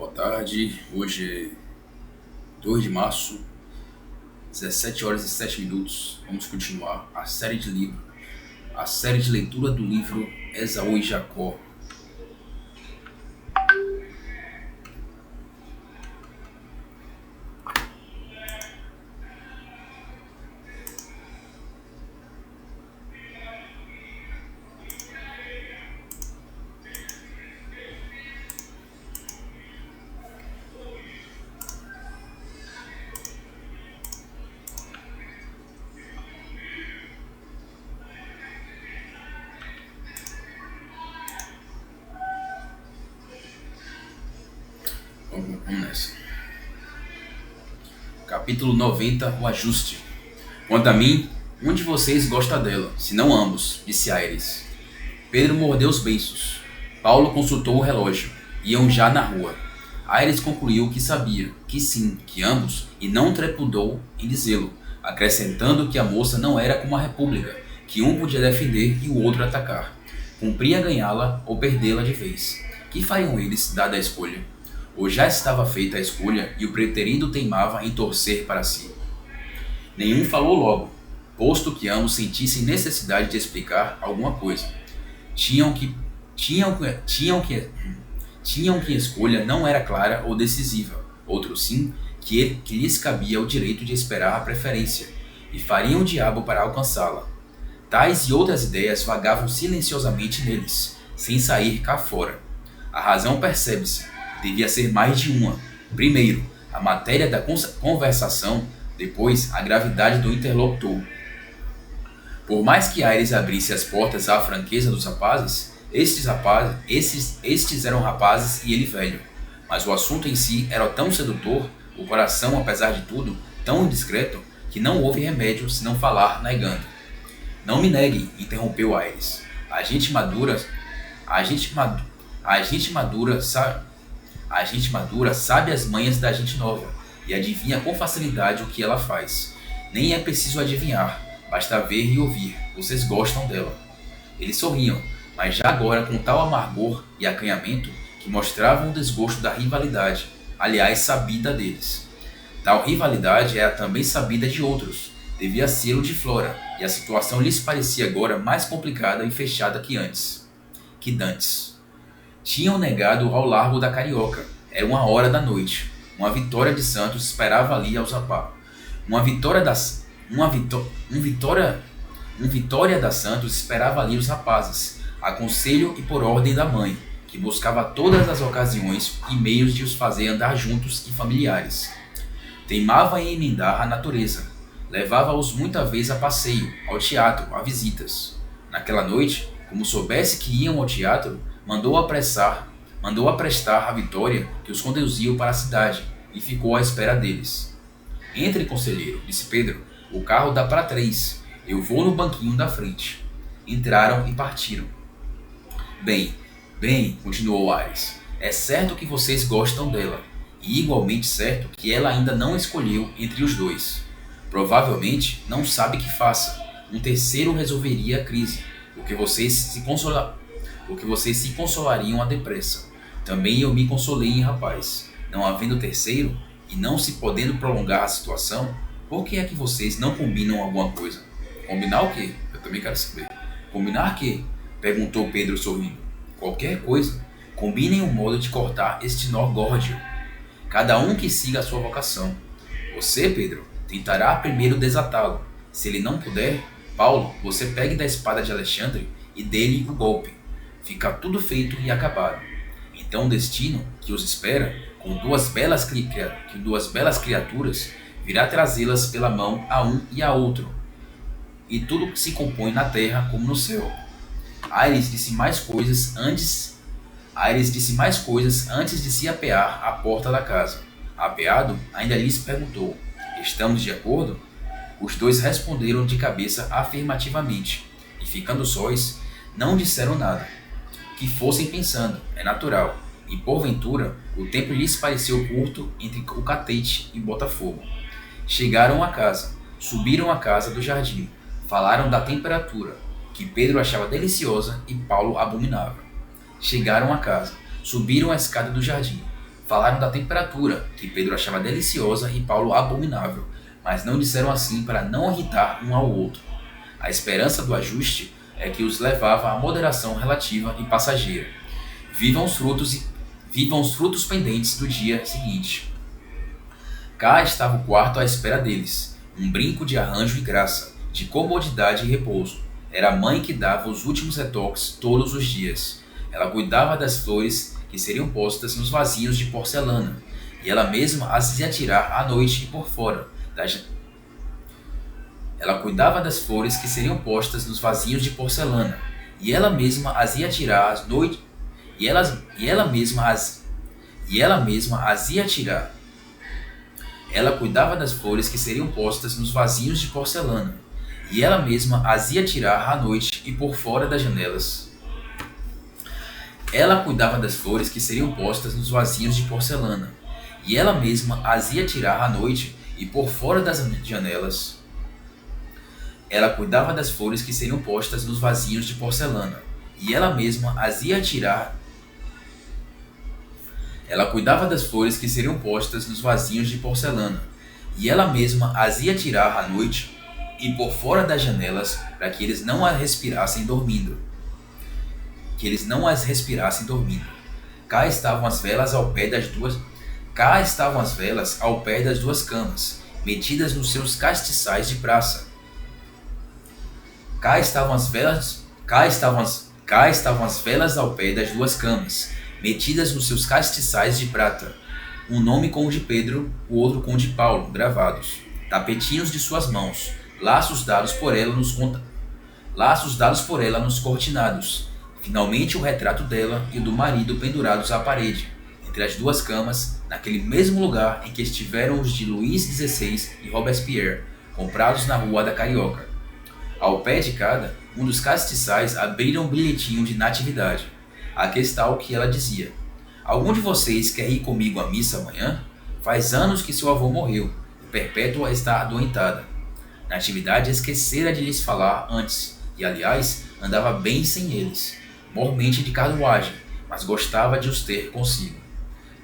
Boa tarde, hoje é 2 de março, 17 horas e 7 minutos. Vamos continuar a série de leitura do livro Esaú e Jacó. Vamos nessa. Capítulo 90, o ajuste. Quanto a mim, um de vocês gosta dela, se não ambos, disse Aires. Pedro mordeu os beiços. Paulo consultou o relógio. Iam já na rua. Aires concluiu que sabia, que sim, que ambos, e não trepidou em dizê-lo, acrescentando que a moça não era como a república, que um podia defender e o outro atacar. Cumpria ganhá-la ou perdê-la de vez. Que fariam eles, dada a escolha? Ou já estava feita a escolha e o preterido teimava em torcer para si? Nenhum falou logo, posto que ambos sentissem necessidade de explicar alguma coisa. Tinham que a escolha não era clara ou decisiva, outros sim, que lhes cabia o direito de esperar a preferência, e fariam o diabo para alcançá-la. Tais e outras ideias vagavam silenciosamente neles, sem sair cá fora. A razão percebe-se. Devia ser mais de uma. Primeiro, a matéria da conversação, depois, a gravidade do interlocutor. Por mais que Aires abrisse as portas à franqueza dos rapazes, estes eram rapazes e ele velho. Mas o assunto em si era tão sedutor, o coração, apesar de tudo, tão indiscreto, que não houve remédio senão falar negando. Não me negue, interrompeu Aires. A gente madura sabe as manhas da gente nova e adivinha com facilidade o que ela faz. Nem é preciso adivinhar, basta ver e ouvir. Vocês gostam dela. Eles sorriam, mas já agora com tal amargor e acanhamento que mostravam o desgosto da rivalidade, aliás sabida deles. Tal rivalidade era também sabida de outros, devia ser o de Flora, e a situação lhes parecia agora mais complicada e fechada que dantes. Tinham negado ao largo da Carioca. Era 1h da noite. Uma vitória de Santos esperava ali aos rapazes. Vitória da Santos esperava ali os rapazes, a conselho e por ordem da mãe, que buscava todas as ocasiões e meios de os fazer andar juntos e familiares. Teimava em emendar a natureza. Levava-os muita vez a passeio, ao teatro, a visitas. Naquela noite, como soubesse que iam ao teatro, mandou aprestar a Vitória que os conduziu para a cidade e ficou à espera deles. Entre, conselheiro, disse Pedro, o carro dá para 3, eu vou no banquinho da frente. Entraram e partiram. Bem, continuou Aires, é certo que vocês gostam dela, e igualmente certo que ela ainda não escolheu entre os dois. Provavelmente não sabe que faça, um terceiro resolveria a crise, o que vocês se consolariam à depressa. Também eu me consolei em rapaz. Não havendo terceiro, e não se podendo prolongar a situação, por que é que vocês não combinam alguma coisa? Combinar o quê? Eu também quero saber. Combinar quê? Perguntou Pedro sorrindo. Qualquer coisa. Combinem um modo de cortar este nó górdio. Cada um que siga a sua vocação. Você, Pedro, tentará primeiro desatá-lo. Se ele não puder, Paulo, você pegue da espada de Alexandre e dê-lhe o golpe. Fica tudo feito e acabado. Então o destino que os espera, com duas belas criaturas, virá trazê-las pela mão a um e a outro. E tudo se compõe na terra como no céu. Aires disse mais coisas antes de se apear à porta da casa. Apeado, ainda lhes perguntou, estamos de acordo? Os dois responderam de cabeça afirmativamente, e ficando sós, não disseram nada. Que fossem pensando, é natural, e porventura o tempo lhes pareceu curto entre o Catete e Botafogo. Chegaram à casa, subiram à casa do jardim, falaram da temperatura, que Pedro achava deliciosa e Paulo abominava. Chegaram à casa, subiram a escada do jardim, Falaram da temperatura, que Pedro achava deliciosa e Paulo abominável, mas não disseram assim para não irritar um ao outro. A esperança do ajuste é que os levava à moderação relativa e passageira. Vivam os frutos pendentes do dia seguinte. Cá estava o quarto à espera deles, um brinco de arranjo e graça, de comodidade e repouso. Era a mãe que dava os últimos retoques todos os dias. Ela cuidava das flores que seriam postas nos vasinhos de porcelana, e ela mesma as ia tirar à noite e por fora da Ela cuidava das flores que seriam postas nos vasinhos de porcelana, e ela mesma as ia tirar à noite, e ela mesma as ia tirar. Ela cuidava das flores que seriam postas nos vasinhos de porcelana, e ela mesma as ia tirar à noite e por fora das janelas. Ela cuidava das flores que seriam postas nos vasinhos de porcelana, e ela mesma as ia tirar à noite e por fora das janelas. Ela cuidava das flores que seriam postas nos vasinhos de porcelana, e ela mesma as ia tirar. Ela cuidava das flores que seriam postas nos vasinhos de porcelana, e ela mesma as ia tirar à noite e por fora das janelas para que eles não as respirassem dormindo. Cá estavam as velas ao pé das duas camas, metidas nos seus castiçais de praça. Cá estavam as velas ao pé das duas camas, metidas nos seus castiçais de prata, um nome com o de Pedro, o outro com o de Paulo, gravados, tapetinhos de suas mãos, laços dados por ela nos cortinados, finalmente o retrato dela e o do marido pendurados à parede, entre as duas camas, naquele mesmo lugar em que estiveram os de Luís XVI e Robespierre, comprados na Rua da Carioca. Ao pé de cada, um dos castiçais abriram um bilhetinho de natividade. Aqui está o que ela dizia: algum de vocês quer ir comigo à missa amanhã? Faz anos que seu avô morreu, e Perpétua está adoentada. Natividade esquecera de lhes falar antes, e aliás, andava bem sem eles, mormente de carruagem, mas gostava de os ter consigo.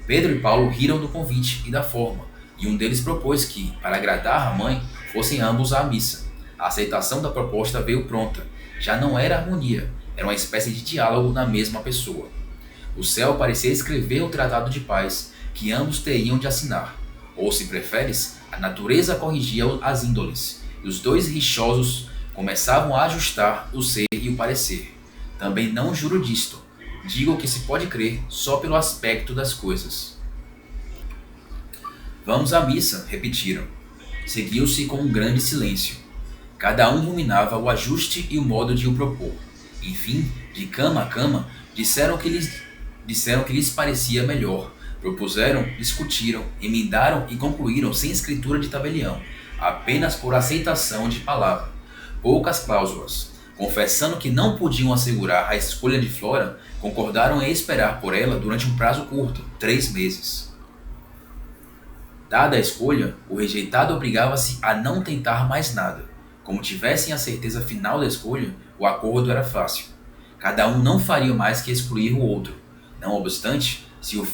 Pedro e Paulo riram do convite e da forma, e um deles propôs que, para agradar a mãe, fossem ambos à missa. A aceitação da proposta veio pronta. Já não era harmonia, era uma espécie de diálogo na mesma pessoa. O céu parecia escrever o tratado de paz que ambos teriam de assinar. Ou, se preferes, a natureza corrigia as índoles, e os dois rixosos começavam a ajustar o ser e o parecer. Também não juro disto, digo o que se pode crer só pelo aspecto das coisas. Vamos à missa, repetiram. Seguiu-se com um grande silêncio. Cada um ruminava o ajuste e o modo de o propor. Enfim, de cama a cama, disseram que lhes parecia melhor. Propuseram, discutiram, emendaram e concluíram sem escritura de tabelião, apenas por aceitação de palavra. Poucas cláusulas. Confessando que não podiam assegurar a escolha de Flora, concordaram em esperar por ela durante um prazo curto, 3 meses. Dada a escolha, o rejeitado obrigava-se a não tentar mais nada. Como tivessem a certeza final da escolha, o acordo era fácil. Cada um não faria mais que excluir o outro. Não obstante, se ao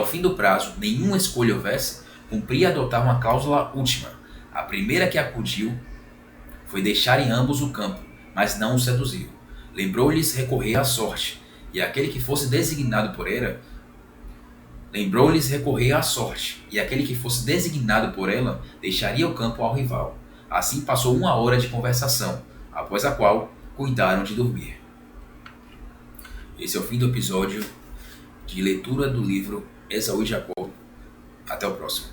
fim do prazo nenhuma escolha houvesse, cumpria adotar uma cláusula última. A primeira que acudiu foi deixar em ambos o campo, mas não o seduziu. Lembrou-lhes recorrer à sorte, e aquele que fosse designado por ela deixaria o campo ao rival. Assim passou 1 hora de conversação, após a qual cuidaram de dormir. Esse é o fim do episódio de leitura do livro Esaú e Jacó. Até o próximo.